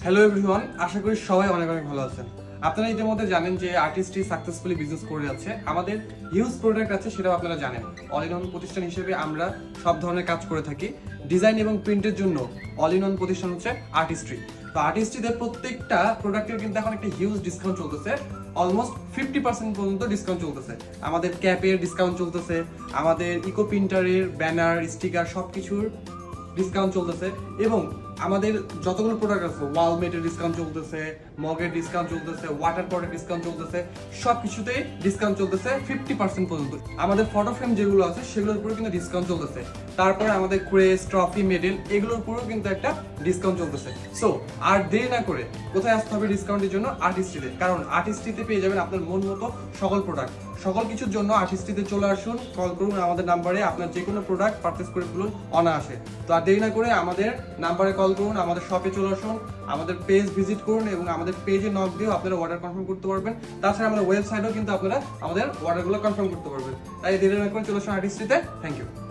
Hello everyone, আশা করি সবাই অনেক অনেক ভালো আছেন। আপনারা ইতিমধ্যে জানেন যে আর্টিস্টটি সাকসেসফুলি বিজনেস করে যাচ্ছে। আমাদের হিউজ প্রোডাক্ট আছে, সেটাও আপনারা জানেন। অল ইন ওয়ান প্রতিষ্ঠান হিসেবে আমরা সব ধরনের কাজ করে থাকি। ডিজাইন এবং প্রিন্টের জন্য অল ইন ওয়ান প্রতিষ্ঠান হচ্ছে আর্টিস্ট্রি। তো আর্টিস্ট্রিতে প্রত্যেকটা প্রোডাক্টের কিন্তু এখন একটা হিউজ ডিসকাউন্ট চলতেছে। অলমোস্ট 50% পর্যন্ত ডিসকাউন্ট চলতেছে। আমাদের ক্যাপের ডিসকাউন্ট চলতেছে, আমাদের ইকো প্রিন্টারের ব্যানার, স্টিকার সবকিছুর ডিসকাউন্ট চলতেছে, এবং আমাদের যতগুলো প্রোডাক্ট আছে ওয়ালমেটের ডিসকাউন্ট চলতেছে, মগের ডিসকাউন্ট চলতেছে, ওয়াটার পটের ডিসকাউন্ট চলতেছে, সবকিছুতেই ডিসকাউন্ট চলতেছে 50% পর্যন্ত। আমাদের ফটো ফ্রেম যেগুলো আছে সেগুলোর উপরে কিন্তু ডিসকাউন্ট চলতেছে। তারপরে আমাদের ক্রেস, ট্রফি, মেডেল এগুলোর উপরেও কিন্তু একটা ডিসকাউন্ট চলতেছে। সো আর দেরি না করে কোথায় আসতে হবে ডিসকাউন্টের জন্য? আর্টিস্ট্রিতে। কারণ আর্টিস্ট্রিতে পেয়ে যাবেন আপনার মন মতো সকল প্রোডাক্ট। সকল কিছুর জন্য আর্টিস্ট্রিতে চলে আসুন, কল করুন আমাদের নাম্বারে, আপনার যে কোনো প্রোডাক্ট পারচেস করে ফেলুন অনায়াসে। তো আর দেরি না করে আমাদের নাম্বারে কল করুন, আমাদের শপে চলে আসুন, আমাদের পেজ ভিজিট করুন, এবং আমাদের পেজে নক দিয়েও আপনারা অর্ডার কনফার্ম করতে পারবেন। তাছাড়া আমাদের ওয়েবসাইটেও কিন্তু আপনারা আমাদের অর্ডারগুলো কনফার্ম করতে পারবেন। তাই দেরি না করে চলে আসুন আর্টিস্ট্রিতে। Thank you.